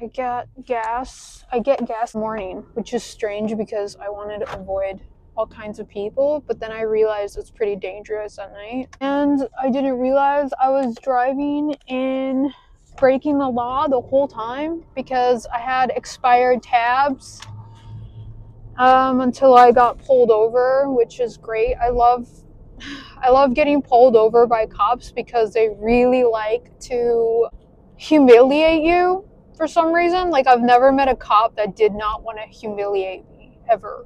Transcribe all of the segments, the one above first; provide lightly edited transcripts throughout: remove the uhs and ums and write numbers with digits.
I get gas in the morning, which is strange because I wanted to avoid all kinds of people, but then I realized it's pretty dangerous at night. And I didn't realize I was driving in breaking the law the whole time because I had expired tabs until I got pulled over, which is great. I love getting pulled over by cops because they really like to humiliate you for some reason. Like, I've never met a cop that did not want to humiliate me, ever.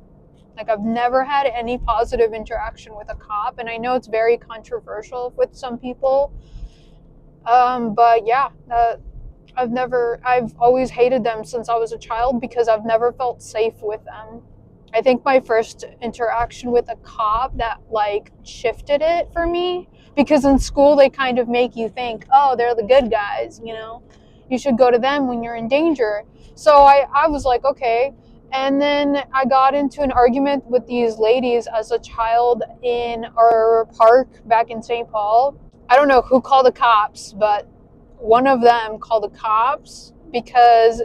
Like, I've never had any positive interaction with a cop, and I know it's very controversial with some people. But yeah, I've always hated them since I was a child because I've never felt safe with them. I think my first interaction with a cop that like shifted it for me, because in school they kind of make you think, oh, they're the good guys, you should go to them when you're in danger. So I was like, okay. And then I got into an argument with these ladies as a child in our park back in St. Paul. I don't know who called the cops, but one of them called the cops because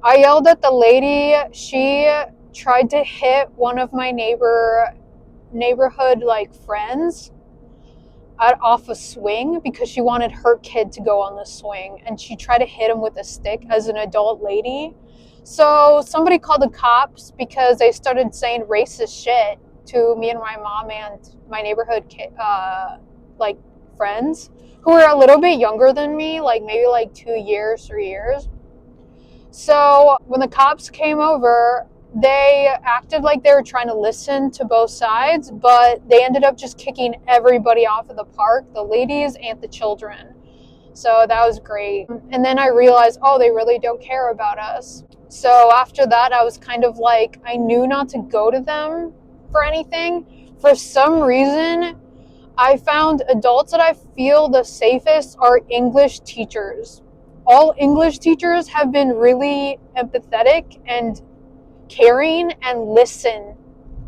I yelled at the lady. She tried to hit one of my neighborhood like friends off a swing because she wanted her kid to go on the swing, and she tried to hit him with a stick as an adult lady. So somebody called the cops because they started saying racist shit to me and my mom and my neighborhood kid, like friends who were a little bit younger than me, like maybe like 2 years, 3 years. So when the cops came over, they acted like they were trying to listen to both sides, but they ended up just kicking everybody off of the park, the ladies and the children. So that was great. And then I realized, oh, they really don't care about us. So after that, I was kind of like, I knew not to go to them for anything. For some reason, I found adults that I feel the safest are English teachers. All English teachers have been really empathetic and caring and listen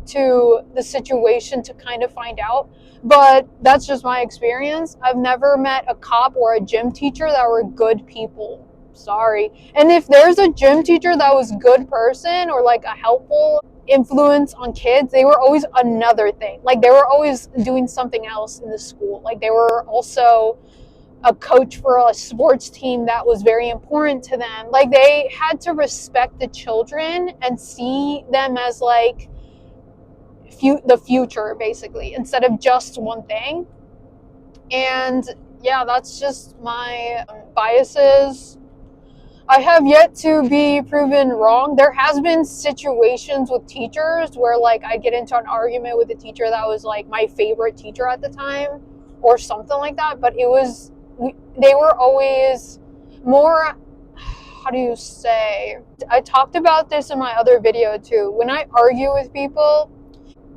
to the situation to kind of find out. But that's just my experience. I've never met a cop or a gym teacher that were good people. Sorry. And if there's a gym teacher that was a good person or like a helpful influence on kids, they were always another thing. Like, they were always doing something else in the school. Like, they were also a coach for a sports team that was very important to them. Like, they had to respect the children and see them as like the future, basically, instead of just one thing. And yeah, that's just my biases. I have yet to be proven wrong. There has been situations with teachers where like I get into an argument with a teacher that was like my favorite teacher at the time or something like that, but they were always more, how do you say, I talked about this in my other video too. When I argue with people,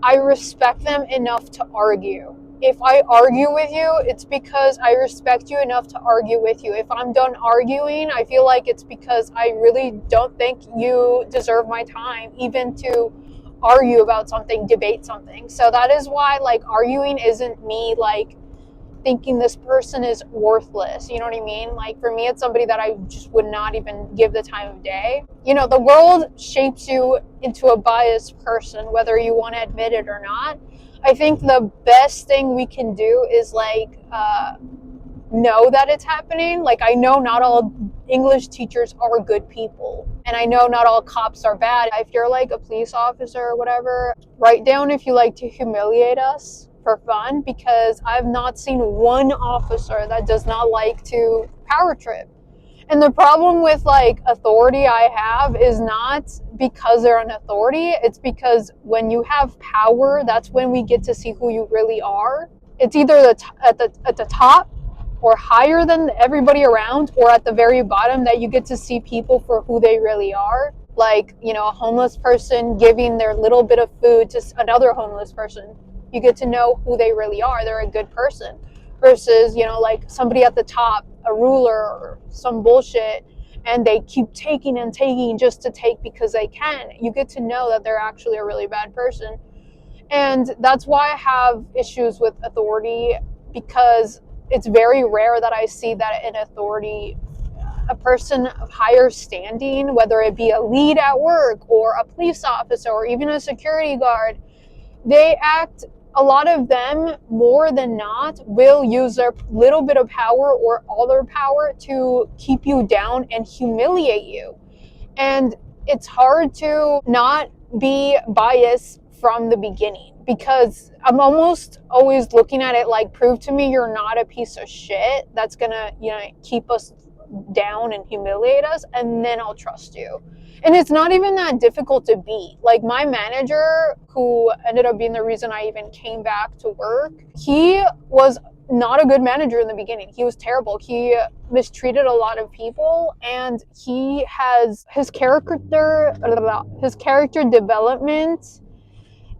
I respect them enough to argue. If I argue with you, it's because I respect you enough to argue with you. If I'm done arguing, I feel like it's because I really don't think you deserve my time, even to argue about something, debate something. So that is why, like, arguing isn't me, like, thinking this person is worthless. You know what I mean? Like, for me, it's somebody that I just would not even give the time of day. The world shapes you into a biased person, whether you want to admit it or not. I think the best thing we can do is like know that it's happening. Like, I know not all English teachers are good people, and I know not all cops are bad. If you're like a police officer or whatever, write down if you like to humiliate us for fun, because I've not seen one officer that does not like to power trip. And the problem with like authority I have is not because they're an authority. It's because when you have power, that's when we get to see who you really are. It's either at the top or higher than everybody around, or at the very bottom that you get to see people for who they really are. Like, a homeless person giving their little bit of food to another homeless person. You get to know who they really are. They're a good person. Versus, like somebody at the top, a ruler or some bullshit, and they keep taking and taking just to take because they can. You get to know that they're actually a really bad person. And that's why I have issues with authority, because it's very rare that I see that an authority a person of higher standing, whether it be a lead at work or a police officer or even a security guard, they act, a lot of them more than not will use their little bit of power or all their power to keep you down and humiliate you. And it's hard to not be biased from the beginning, because I'm almost always looking at it like, prove to me you're not a piece of shit that's gonna, keep us down and humiliate us, and then I'll trust you. And it's not even that difficult to beat. Like, my manager, who ended up being the reason I even came back to work, he was not a good manager in the beginning. He was terrible. He mistreated a lot of people, and he has his character development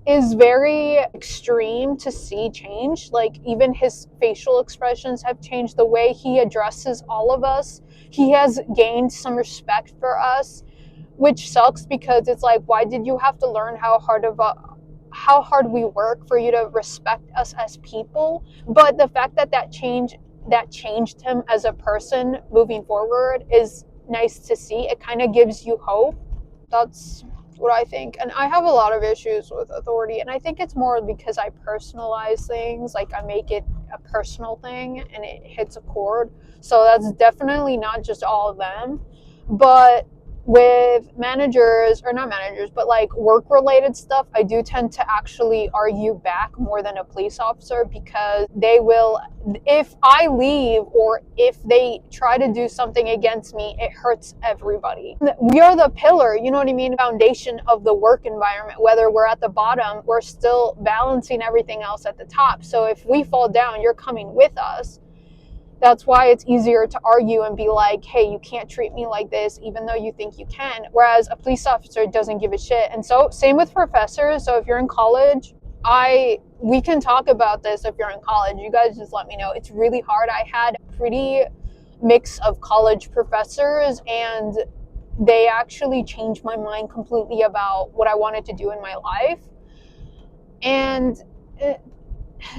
is very extreme to see change. Like, even his facial expressions have changed, the way he addresses all of us. He has gained some respect for us, which sucks, because it's like, why did you have to learn how hard we work for you to respect us as people? But the fact that changed him as a person moving forward is nice to see. It kind of gives you hope. That's what I think. And I have a lot of issues with authority, and I think it's more because I personalize things. Like, I make it a personal thing and it hits a chord. So that's definitely not just all of them. But with managers, or not managers, but like work related stuff, I do tend to actually argue back more than a police officer, because they will, if I leave or if they try to do something against me, it hurts everybody. We are the pillar, you know what I mean, foundation of the work environment. Whether we're at the bottom, we're still balancing everything else at the top. So if we fall down, you're coming with us. That's why it's easier to argue and be like, hey, you can't treat me like this, even though you think you can. Whereas a police officer doesn't give a shit. And so same with professors. So if you're in college, we can talk about this. If you're in college, you guys just let me know. It's really hard. I had a pretty mix of college professors, and they actually changed my mind completely about what I wanted to do in my life. And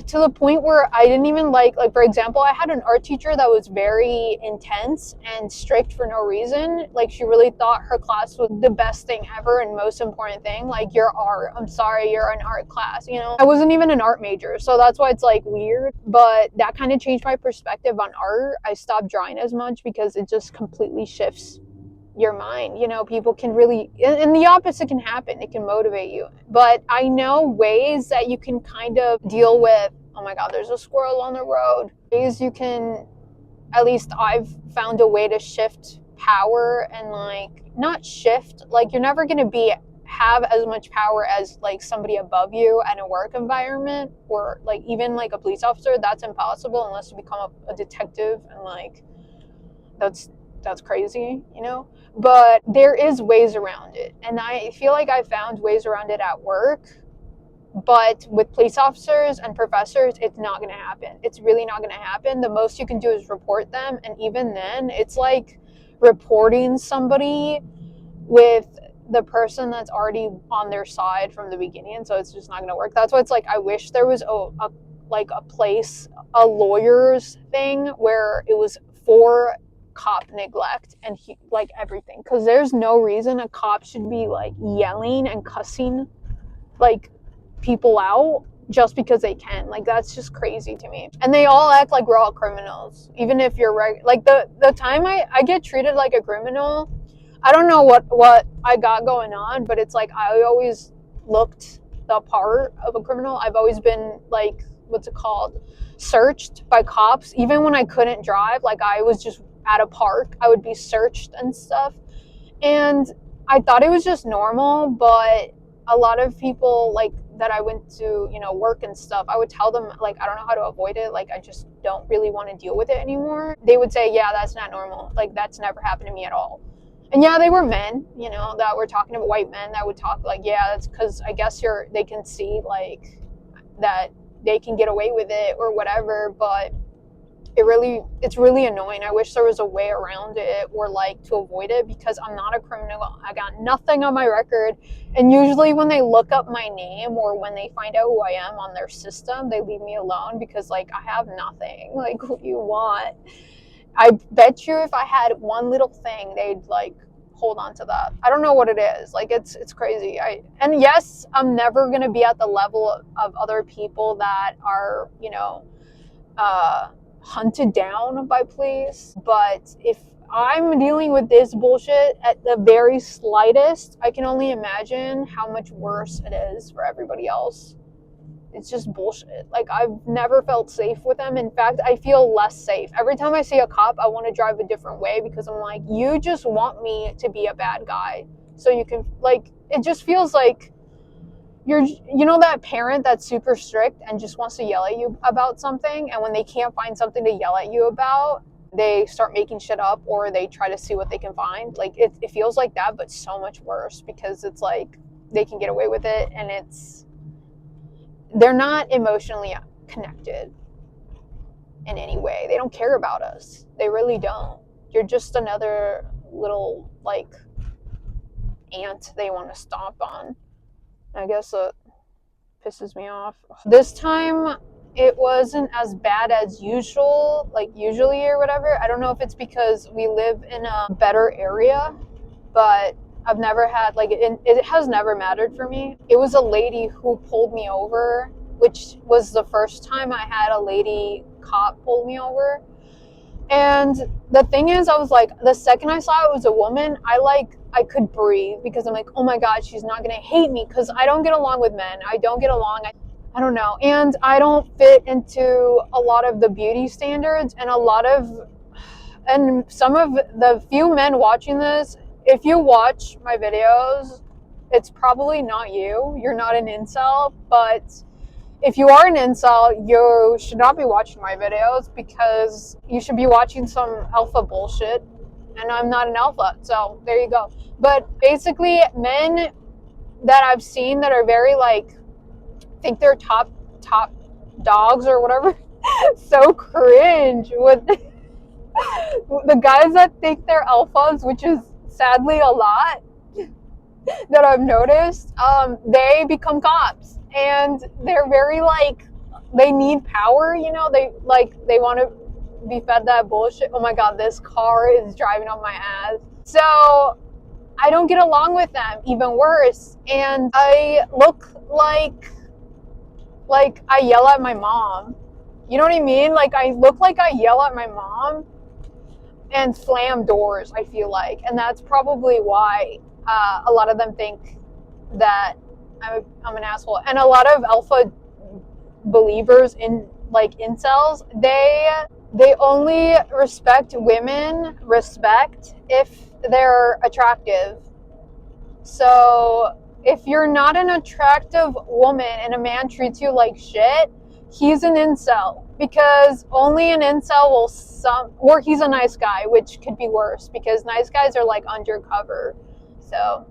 to the point where I didn't even like, for example, I had an art teacher that was very intense and strict for no reason. Like, she really thought her class was the best thing ever and most important thing. Like, your art, I'm sorry, you're an art class, I wasn't even an art major, so that's why it's like weird. But that kind of changed my perspective on art. I stopped drawing as much because it just completely shifts your mind. People can really, and the opposite can happen. It can motivate you. But I know ways that you can kind of deal with, oh my God, there's a squirrel on the road. Ways you can, at least I've found a way to shift power, and not shift, you're never going to have as much power as somebody above you in a work environment, or even a police officer. That's impossible unless you become a detective, and that's crazy, but there is ways around it. And I feel like I found ways around it at work, but with police officers and professors, it's not going to happen. It's really not going to happen. The most you can do is report them. And even then, it's like reporting somebody with the person that's already on their side from the beginning. So it's just not going to work. That's why it's I wish there was a place, a lawyer's thing where it was for cop neglect and everything, because there's no reason a cop should be yelling and cussing people out just because they can. That's just crazy to me. And they all act like we're all criminals, even if you're the time I get treated like a criminal. I don't know what I got going on, but it's I always looked the part of a criminal. I've always been what's it called, searched by cops, even when I couldn't drive. I was just at a park, I would be searched and stuff. And I thought it was just normal, but a lot of people that I went to, work and stuff, I would tell them I don't know how to avoid it. I just don't really want to deal with it anymore. They would say, yeah, that's not normal. That's never happened to me at all. And yeah, they were men, that were talking about, white men that would talk yeah, that's because I guess they can see that they can get away with it or whatever. But it's really annoying. I wish there was a way around it, or to avoid it, because I'm not a criminal. I got nothing on my record. And usually when they look up my name, or when they find out who I am on their system, they leave me alone, because I have nothing. What do you want? I bet you if I had one little thing, they'd like hold on to that. I don't know what it is. Like it's crazy. And yes, I'm never gonna be at the level of other people that are, hunted down by police. But if I'm dealing with this bullshit at the very slightest, I can only imagine how much worse it is for everybody else. It's just bullshit. Like, I've never felt safe with them. In fact, I feel less safe. Every time I see a cop, I want to drive a different way because I'm like, you just want me to be a bad guy. So you can, like, it just feels like that parent that's super strict and just wants to yell at you about something. And when they can't find something to yell at you about, they start making shit up or they try to see what they can find. Like, it feels like that, but so much worse because it's like they can get away with it and they're not emotionally connected in any way. They don't care about us. They really don't. You're just another little, like, ant they want to stomp on. I guess it pisses me off. This time, it wasn't as bad as usual, like usually or whatever. I don't know if it's because we live in a better area, but I've never had, like, it has never mattered for me. It was a lady who pulled me over, which was the first time I had a lady cop pull me over. And the thing is, I was like, the second I saw it was a woman, I could breathe because I'm like, oh my God, she's not going to hate me because I don't get along with men. I don't get along. I don't know. And I don't fit into a lot of the beauty standards and some of the few men watching this, if you watch my videos, it's probably not you. You're not an incel, but if you are an incel, you should not be watching my videos because you should be watching some alpha bullshit, and I'm not an alpha, so there you go. But basically, men that I've seen that are very, like, think they're top dogs or whatever, so cringe with the guys that think they're alphas, which is sadly a lot that I've noticed. They become cops and they're very, like, they need power, they want to be fed that bullshit. Oh my God, this car is driving up my ass. So I don't get along with them, even worse. And I look like I yell at my mom. You know what I mean? Like, I look like I yell at my mom and slam doors, I feel like. And that's probably why a lot of them think that I'm an asshole. And a lot of alpha believers in, like, incels, they only respect women if they're attractive. So if you're not an attractive woman and a man treats you like shit, he's an incel, because only an incel will or he's a nice guy, which could be worse because nice guys are, like, undercover. So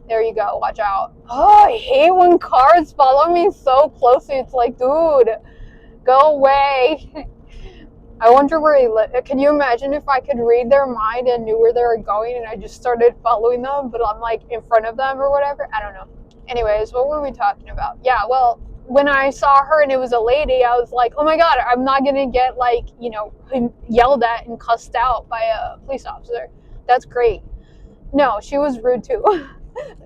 there you go. Watch out. Oh, I hate when cars follow me so closely. It's like, dude, go away. I wonder where he lives. Can you imagine if I could read their mind and knew where they were going and I just started following them, but I'm, like, in front of them or whatever? I don't know. Anyways, what were we talking about? Yeah, well, when I saw her and it was a lady, I was like, oh my God, I'm not going to get, like, yelled at and cussed out by a police officer. That's great. No, she was rude too.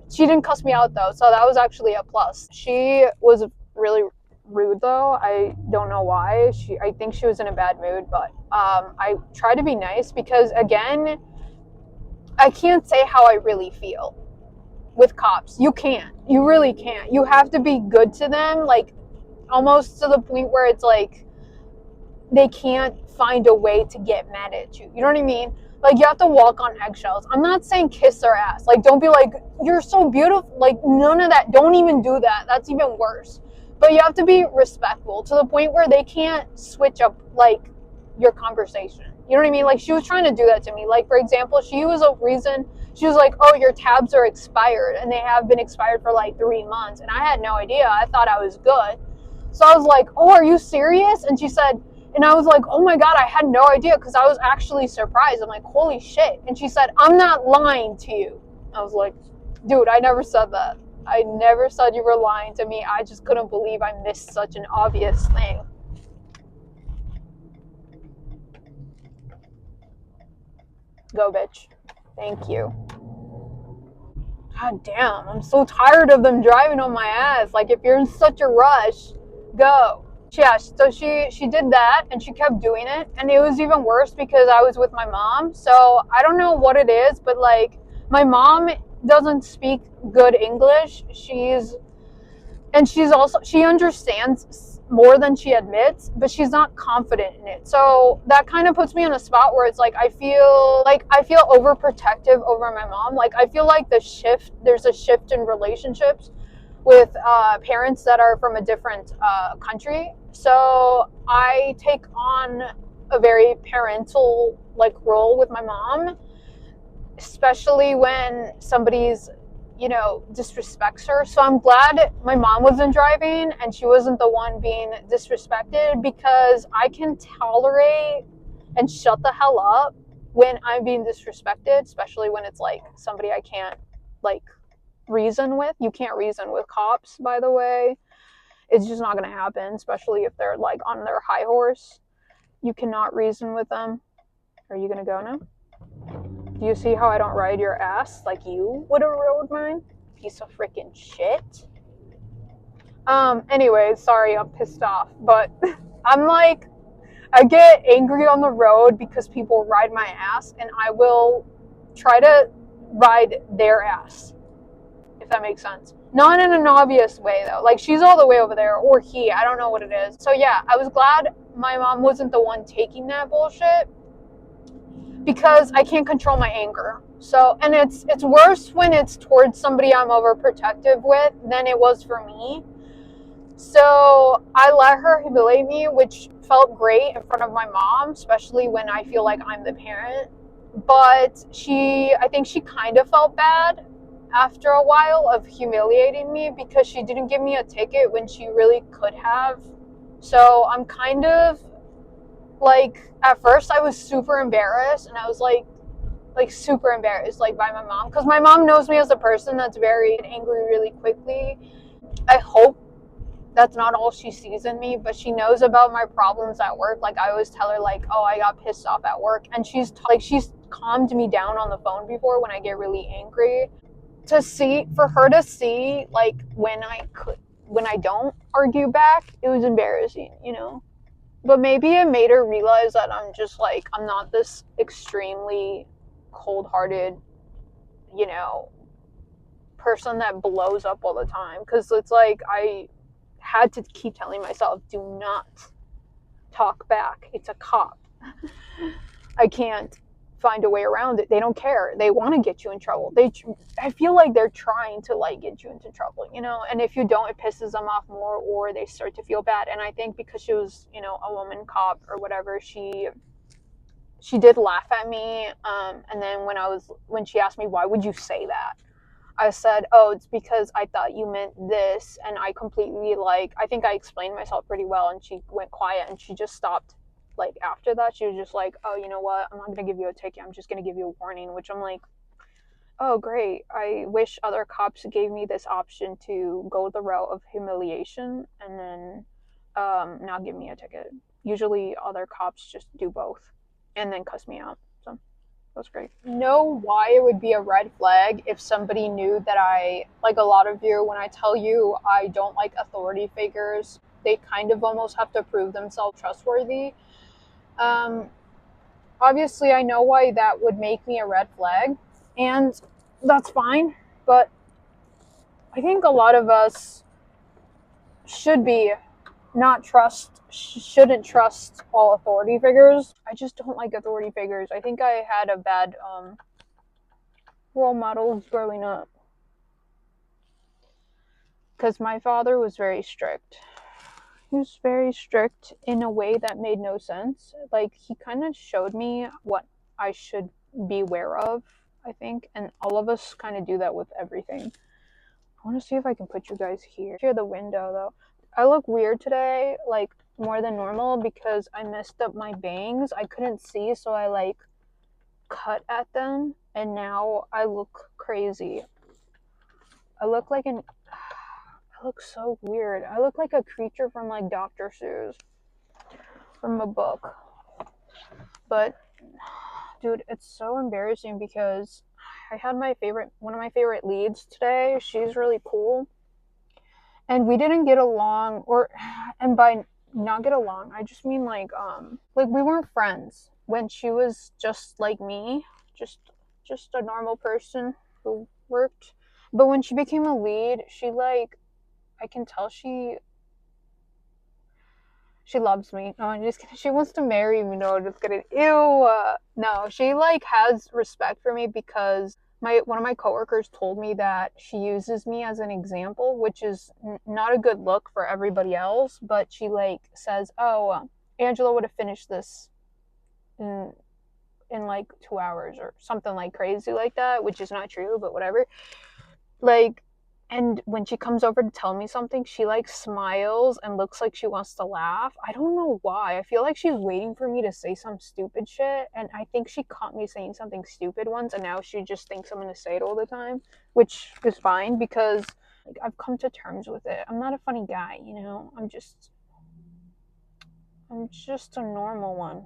She didn't cuss me out though, so that was actually a plus. She was really rude though. I don't know why. I think she was in a bad mood, but I try to be nice because, again, I can't say how I really feel with cops. You can't. You really can't. You have to be good to them, like, almost to the point where it's like they can't find a way to get mad at you. You know what I mean? Like, you have to walk on eggshells. I'm not saying kiss their ass. Like, don't be like, you're so beautiful. Like, none of that. Don't even do that. That's even worse. But you have to be respectful to the point where they can't switch up, like, your conversation. You know what I mean? Like, she was trying to do that to me. Like, for example, she was like, oh, your tabs are expired. And they have been expired for, like, 3 months. And I had no idea. I thought I was good. So I was like, oh, are you serious? And she said, and I was like, oh my God, I had no idea, because I was actually surprised. I'm like, holy shit. And she said, I'm not lying to you. I was like, dude, I never said that. I never said you were lying to me. I just couldn't believe I missed such an obvious thing. Go, bitch. Thank you. God damn, I'm so tired of them driving on my ass. Like, if you're in such a rush, go. Yeah, so she did that, and she kept doing it, and it was even worse because I was with my mom. So I don't know what it is, but like, my mom doesn't speak good English. She's also, she understands more than she admits, but she's not confident in it. So that kind of puts me in a spot where it's like I feel overprotective over my mom. Like, I feel like there's a shift in relationships with parents that are from a different country. So I take on a very parental like role with my mom, especially when somebody's, disrespects her. So I'm glad my mom wasn't driving and she wasn't the one being disrespected, because I can tolerate and shut the hell up when I'm being disrespected, especially when it's like somebody I can't like reason with. You can't reason with cops, by the way. It's just not going to happen, especially if they're like on their high horse. You cannot reason with them. Are you going to go now? Do you see how I don't ride your ass like you would have rode mine? Piece of freaking shit. Anyways, sorry, I'm pissed off, but I'm like, I get angry on the road because people ride my ass, and I will try to ride their ass, if that makes sense. Not in an obvious way, though. Like, she's all the way over there, or he, I don't know what it is. So yeah, I was glad my mom wasn't the one taking that bullshit, because I can't control my anger. So, and it's worse when it's towards somebody I'm overprotective with than it was for me. So I let her humiliate me, which felt great in front of my mom, especially when I feel like I'm the parent. But I think she kind of felt bad after a while of humiliating me, because she didn't give me a ticket when she really could have. So I'm kind of like, at first I was super embarrassed, and I was like super embarrassed, like, by my mom, because my mom knows me as a person that's very angry really quickly. I hope that's not all she sees in me, but she knows about my problems at work. Like, I always tell her, like, oh, I got pissed off at work, and she's calmed me down on the phone before when I get really angry. For her to see, like, when I don't argue back, it was embarrassing, But maybe it made her realize that I'm not this extremely cold-hearted, person that blows up all the time. Because it's like, I had to keep telling myself, do not talk back. It's a cop. I can't find a way around it. They don't care. They want to get you in trouble. I feel like they're trying to like get you into trouble, and if you don't, it pisses them off more, or they start to feel bad. And I think because she was, a woman cop or whatever, she did laugh at me. And then when she asked me, why would you say that? I said, oh, it's because I thought you meant this. And I completely, I think I explained myself pretty well, and she went quiet, and she just stopped. Like, after that, she was just like, oh, you know what? I'm not going to give you a ticket. I'm just going to give you a warning, which I'm like, oh, great. I wish other cops gave me this option to go the route of humiliation and then not give me a ticket. Usually other cops just do both and then cuss me out. So that's great. Know why it would be a red flag if somebody knew that like a lot of you, when I tell you I don't like authority figures, they kind of almost have to prove themselves trustworthy. Obviously, I know why that would make me a red flag, and that's fine, but I think a lot of us shouldn't trust all authority figures. I just don't like authority figures. I think I had a bad role models growing up, because my father was very strict. He was very strict in a way that made no sense. Like, he kind of showed me what I should be aware of, I think, and all of us kind of do that with everything. I want to see if I can put you guys here. Hear the window, though. I look weird today, like, more than normal, because I messed up my bangs. I couldn't see, so I, cut at them, and now I look crazy. I look so weird. I look like a creature from, Dr. Seuss. From a book. But Dude, it's so embarrassing because I had one of my favorite leads today. She's really cool. And we didn't get along, and by not get along, I just mean like we weren't friends when she was just like me, just just a normal person who worked. But when she became a lead, she like I can tell she loves me. No, I'm just kidding. She wants to marry me. No, I'm just kidding. Ew. No, she like has respect for me because my one of my coworkers told me that she uses me as an example, which is not a good look for everybody else. But she like says, "Oh, Angela would have finished this in like 2 hours or something like crazy like that," which is not true, but whatever. Like, and when she comes over to tell me something, she like smiles and looks like she wants to laugh. I don't know why. I feel like she's waiting for me to say some stupid shit, and I think she caught me saying something stupid once, and now she just thinks I'm gonna say it all the time, which is fine because like I've come to terms with it. I'm not a funny guy, you know. I'm just a normal one.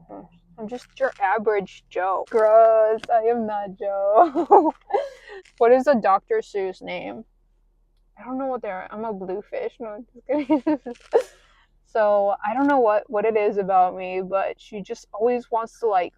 I'm just your average Joe. Gross. I am not Joe. What is a Dr. Seuss name? I don't know what they are. I'm a bluefish. No, I'm just kidding. So I don't know what it is about me, but she just always wants to like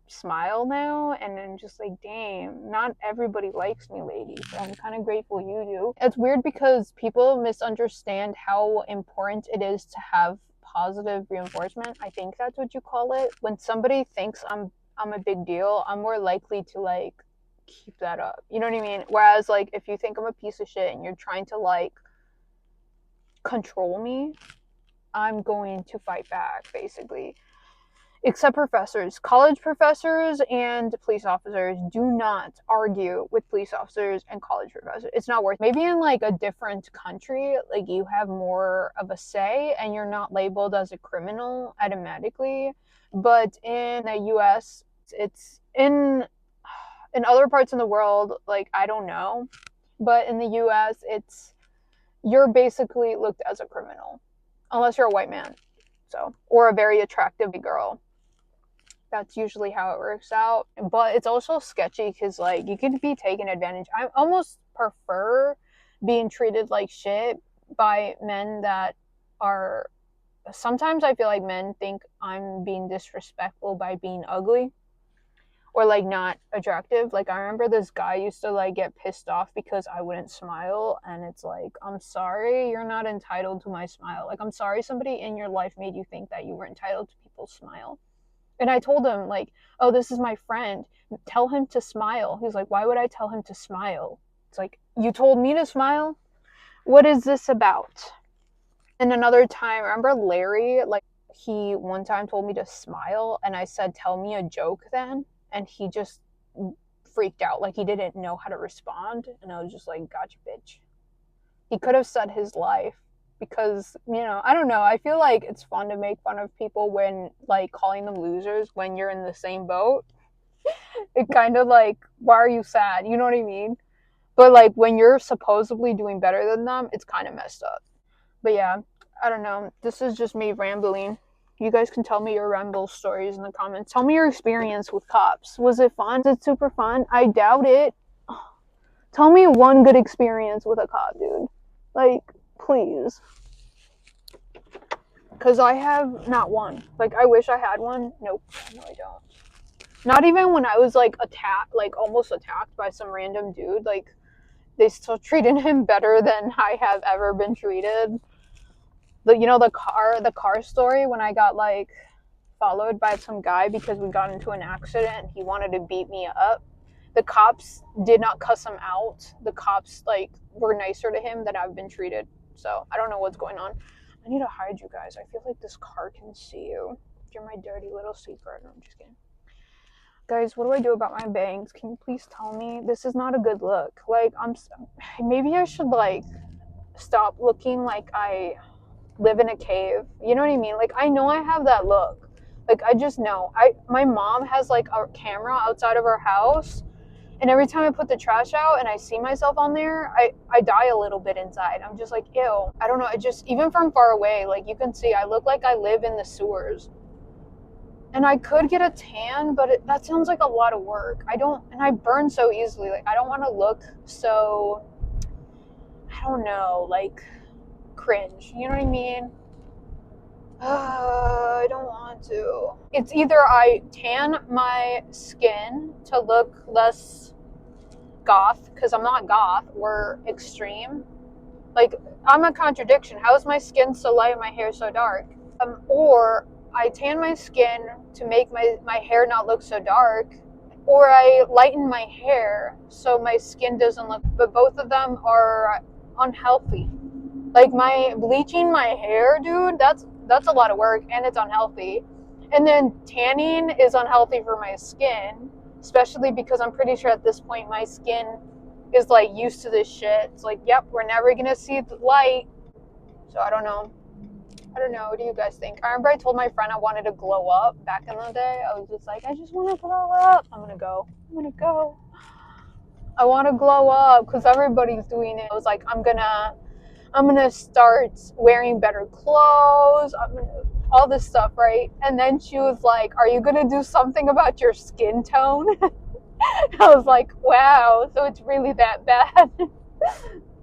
smile now, and I'm just like, damn, not everybody likes me, lady. So I'm kind of grateful you do. It's weird because people misunderstand how important it is to have positive reinforcement. I think that's what you call it. When somebody thinks I'm a big deal, I'm more likely to like keep that up. You know what I mean? Whereas like if you think I'm a piece of shit and you're trying to like control me, I'm going to fight back basically. Except professors, college professors and police officers do not argue with police officers and college professors. It's not worth it. Maybe in like a different country, like you have more of a say and you're not labeled as a criminal automatically. But in the US, it's in other parts in the world, like I don't know, but in the US, it's you're basically looked as a criminal unless you're a white man. So, or a very attractive girl. That's usually how it works out. But it's also sketchy because like you could be taken advantage. I almost prefer being treated like shit by men that are sometimes I feel like men think I'm being disrespectful by being ugly or like not attractive. Like I remember this guy used to like get pissed off because I wouldn't smile, and it's like, I'm sorry, you're not entitled to my smile. Like I'm sorry somebody in your life made you think that you were entitled to people's smile. And I told him like, "Oh, this is my friend. Tell him to smile." He's like, "Why would I tell him to smile?" It's like, "You told me to smile? What is this about?" And another time, remember Larry, like he one time told me to smile and I said, "Tell me a joke then." And he just freaked out. Like he didn't know how to respond. And I was just like, "Gotcha, bitch." He could have said his life because, you know, I don't know. I feel like it's fun to make fun of people when, like, calling them losers when you're in the same boat. It kind of like, why are you sad? You know what I mean? But, like, when you're supposedly doing better than them, it's kind of messed up. But yeah, I don't know. This is just me rambling. You guys can tell me your ramble stories in the comments. Tell me your experience with cops. Was it fun? Was it super fun? I doubt it. Tell me one good experience with a cop, dude. Like, please. Because I have not one. Like, I wish I had one. Nope. No, I don't. Not even when I was, like, attacked, like, almost attacked by some random dude. Like, they still treated him better than I have ever been treated. You know, the car story when I got, like, followed by some guy because we got into an accident and he wanted to beat me up. The cops did not cuss him out. The cops, like, were nicer to him than I've been treated. So, I don't know what's going on. I need to hide you guys. I feel like this car can see you. You're my dirty little secret. No, I'm just kidding. Guys, what do I do about my bangs? Can you please tell me? This is not a good look. Like, maybe I should, like, stop looking like I live in a cave. You know what I mean? Like, I know I have that look. Like, I just know. My mom has, like, a camera outside of our house, and every time I put the trash out and I see myself on there, I die a little bit inside. I'm just like, ew. I don't know. It just, even from far away, like, you can see I look like I live in the sewers. And I could get a tan, but that sounds like a lot of work. And I burn so easily. Like, I don't want to look so, I don't know, like cringe. You know what I mean? I don't want to. It's either I tan my skin to look less goth, because I'm not goth, or extreme. Like, I'm a contradiction. How is my skin so light and my hair so dark? Or I tan my skin to make my hair not look so dark, or I lighten my hair so my skin doesn't look, but both of them are unhealthy. Like, my bleaching my hair, dude, that's a lot of work, and it's unhealthy. And then tanning is unhealthy for my skin, especially because I'm pretty sure at this point my skin is like used to this shit. It's like, yep, we're never gonna see the light. So I don't know. What do you guys think? I remember I told my friend I wanted to glow up back in the day. I was just like, I just want to glow up. I'm gonna go. I want to glow up because everybody's doing it. I was like, I'm gonna start wearing better clothes. All this stuff, right? And then she was like, are you gonna do something about your skin tone? I was like, wow, so it's really that bad.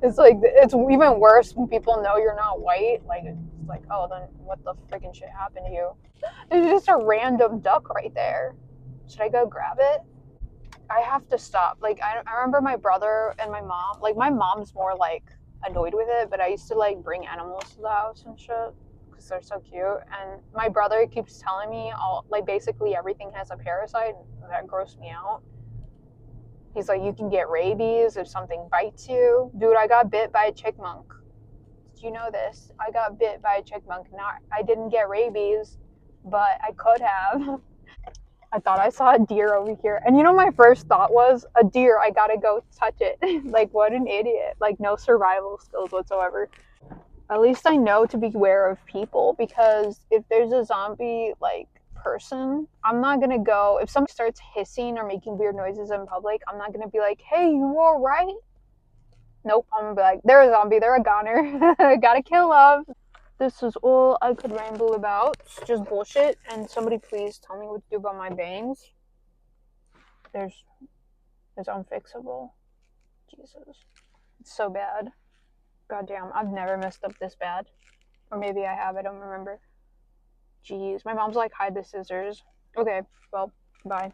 It's like, it's even worse when people know you're not white. Like, it's like, oh, then what the freaking shit happened to you? There's just a random duck right there. Should I go grab it? I have to stop. Like, I remember my brother and my mom. Like, my mom's more like annoyed with it, but I used to like bring animals to the house and shit because they're so cute. And my brother keeps telling me like basically everything has a parasite. That grossed me out. He's like, you can get rabies if something bites you. Dude, I got bit by a chickmunk. Did you know this? I got bit by a chickmunk. I didn't get rabies, but I could have. I thought I saw a deer over here. And you know, my first thought was, a deer, I gotta go touch it. Like, what an idiot. Like, no survival skills whatsoever. At least I know to beware of people, because if there's a zombie, like, person, I'm not gonna go. If somebody starts hissing or making weird noises in public, I'm not gonna be like, hey, you alright? Nope, I'm gonna be like, they're a zombie, they're a goner. Gotta kill them. This is all I could ramble about. Just bullshit. And somebody please tell me what to do about my bangs. There's It's unfixable. Jesus. It's so bad. Goddamn, I've never messed up this bad. Or maybe I have, I don't remember. Jeez. My mom's like, hide the scissors. Okay, well, bye.